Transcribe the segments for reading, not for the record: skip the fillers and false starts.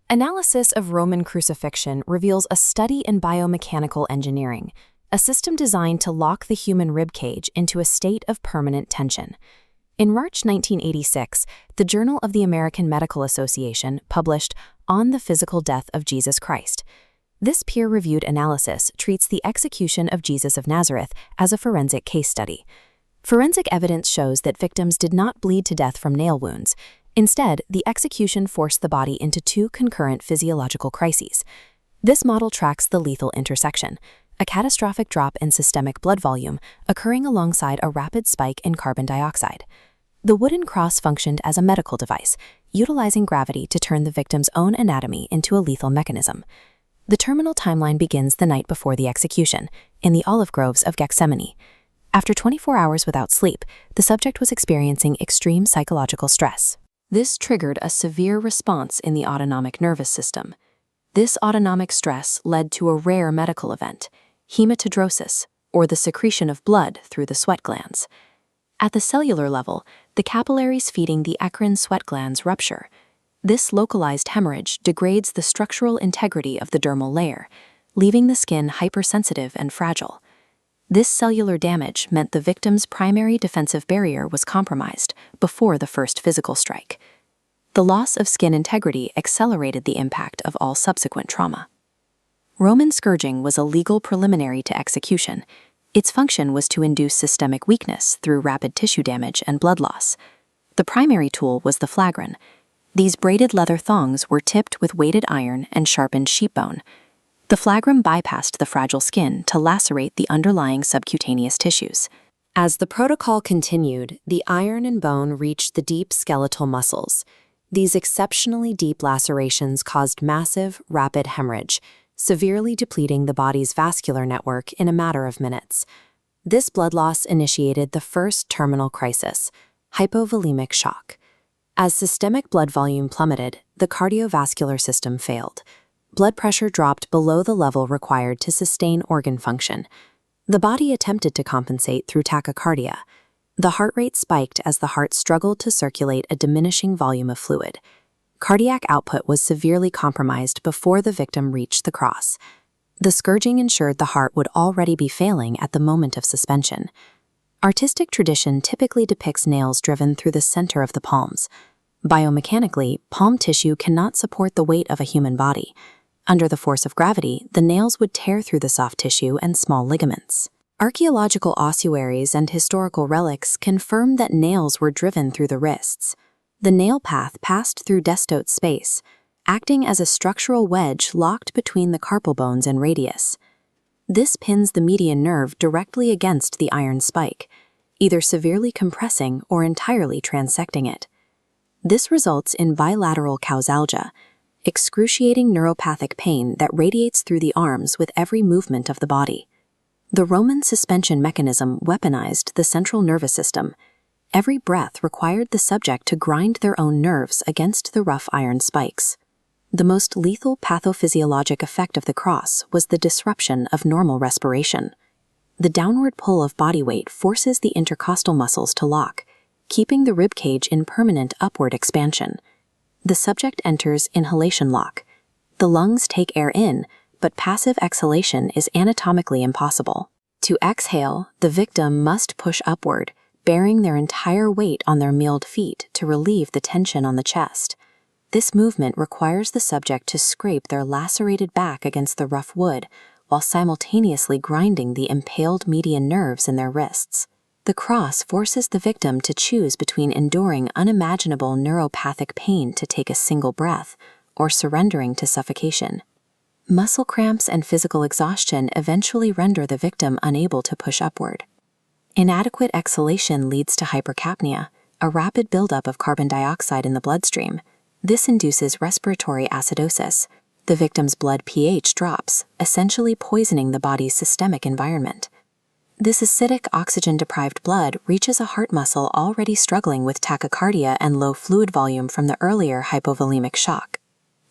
Analysis of Roman crucifixion reveals a study in biomechanical engineering, a system designed to lock the human rib cage into a state of permanent tension. In March 1986, the Journal of the American Medical Association published On the Physical Death of Jesus Christ. This peer-reviewed analysis treats the execution of Jesus of Nazareth as a forensic case study. Forensic evidence shows that victims did not bleed to death from nail wounds. Instead, the execution forced the body into two concurrent physiological crises. This model tracks the lethal intersection, a catastrophic drop in systemic blood volume occurring alongside a rapid spike in carbon dioxide. The wooden cross functioned as a medical device, utilizing gravity to turn the victim's own anatomy into a lethal mechanism. The terminal timeline begins the night before the execution, in the olive groves of Gethsemane. After 24 hours without sleep, the subject was experiencing extreme psychological stress. This triggered a severe response in the autonomic nervous system. This autonomic stress led to a rare medical event, hematidrosis, or the secretion of blood through the sweat glands. At the cellular level, the capillaries feeding the eccrine sweat glands rupture. This localized hemorrhage degrades the structural integrity of the dermal layer, leaving the skin hypersensitive and fragile. This cellular damage meant the victim's primary defensive barrier was compromised before the first physical strike. The loss of skin integrity accelerated the impact of all subsequent trauma. Roman scourging was a legal preliminary to execution. Its function was to induce systemic weakness through rapid tissue damage and blood loss. The primary tool was the flagron. These braided leather thongs were tipped with weighted iron and sharpened sheep bone. The flagrum bypassed the fragile skin to lacerate the underlying subcutaneous tissues. As the protocol continued, the iron and bone reached the deep skeletal muscles. These exceptionally deep lacerations caused massive, rapid hemorrhage, severely depleting the body's vascular network in a matter of minutes. This blood loss initiated the first terminal crisis, hypovolemic shock. As systemic blood volume plummeted, the cardiovascular system failed. Blood pressure dropped below the level required to sustain organ function. The body attempted to compensate through tachycardia. The heart rate spiked as the heart struggled to circulate a diminishing volume of fluid. Cardiac output was severely compromised before the victim reached the cross. The scourging ensured the heart would already be failing at the moment of suspension. Artistic tradition typically depicts nails driven through the center of the palms. Biomechanically, palm tissue cannot support the weight of a human body. Under the force of gravity, the nails would tear through the soft tissue and small ligaments. Archaeological ossuaries and historical relics confirm that nails were driven through the wrists. The nail path passed through destote space, acting as a structural wedge locked between the carpal bones and radius. This pins the median nerve directly against the iron spike, either severely compressing or entirely transecting it. This results in bilateral causalgia, excruciating neuropathic pain that radiates through the arms with every movement of the body. The Roman suspension mechanism weaponized the central nervous system. Every breath required the subject to grind their own nerves against the rough iron spikes. The most lethal pathophysiologic effect of the cross was the disruption of normal respiration. The downward pull of body weight forces the intercostal muscles to lock, keeping the rib cage in permanent upward expansion. The subject enters inhalation lock. The lungs take air in, but passive exhalation is anatomically impossible. To exhale, the victim must push upward, bearing their entire weight on their milled feet to relieve the tension on the chest. This movement requires the subject to scrape their lacerated back against the rough wood, while simultaneously grinding the impaled median nerves in their wrists. The cross forces the victim to choose between enduring unimaginable neuropathic pain to take a single breath or surrendering to suffocation. Muscle cramps and physical exhaustion eventually render the victim unable to push upward. Inadequate exhalation leads to hypercapnia, a rapid buildup of carbon dioxide in the bloodstream. This induces respiratory acidosis. The victim's blood pH drops, essentially poisoning the body's systemic environment. This acidic, oxygen-deprived blood reaches a heart muscle already struggling with tachycardia and low fluid volume from the earlier hypovolemic shock.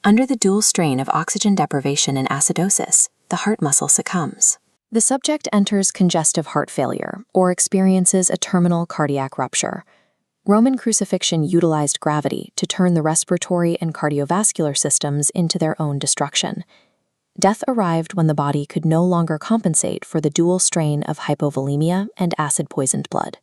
Under the dual strain of oxygen deprivation and acidosis, the heart muscle succumbs. The subject enters congestive heart failure or experiences a terminal cardiac rupture. Roman crucifixion utilized gravity to turn the respiratory and cardiovascular systems into their own destruction. Death arrived when the body could no longer compensate for the dual strain of hypovolemia and acid-poisoned blood.